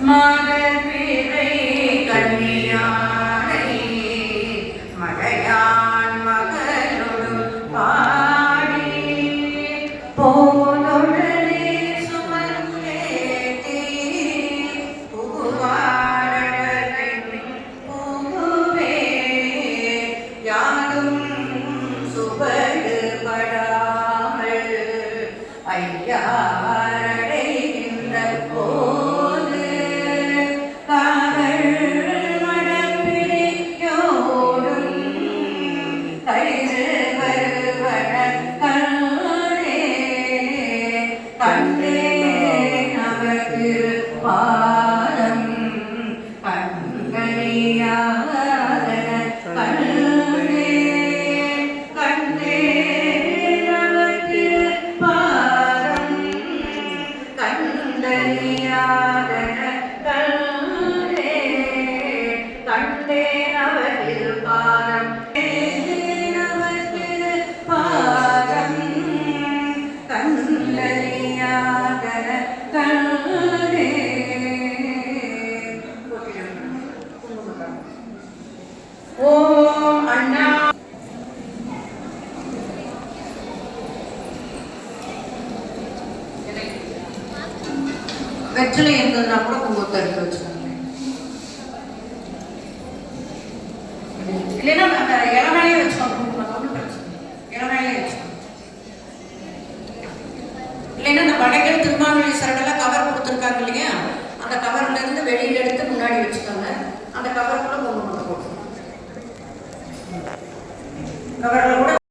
மாதவிரை கன்னியானை மழையான் மகளொடும் பாடி போதொடரே சுமந்தேத்தி புகுவாரவர்கள் புகுவே யாரும் சுபடுபடாமல் ஐயாரடைகின்ற போது காவல் மடப்பிடியோடும் கழிது வருவன கண்டே கண்டே நமக்கு பாதம் கண்களியாக கண்டே கண்டே நமக்கு பாதம் கண்டலியாக கண்டே கண்டே நமக்கு பாதம் பாதம் கண்டலியாக கண்டே ஓம் அண்ணா வெற்றிலை இருந்ததுன்னா கூட குங்குமத்தை எடுத்து வச்சுக்கோங்க. இல்லைன்னா அந்த இளநாயே வச்சுக்கோங்க. குங்குமத்தை ஒன்றும் பிரச்சனை இல்லை, இளநாயே வச்சுக்கோங்க. இல்லைன்னா அந்த வடைகள் திருமாவளி சரடெல்லாம் கவர் கொடுத்துருக்காங்க இல்லையா, அந்த கவர்ல இருந்து வெளியில எடுத்து முன்னாடி வச்சுக்கோங்க. அந்த கவருக்குள்ள குங்குமத்தை போட்டுக்கோங்க. கவர்ல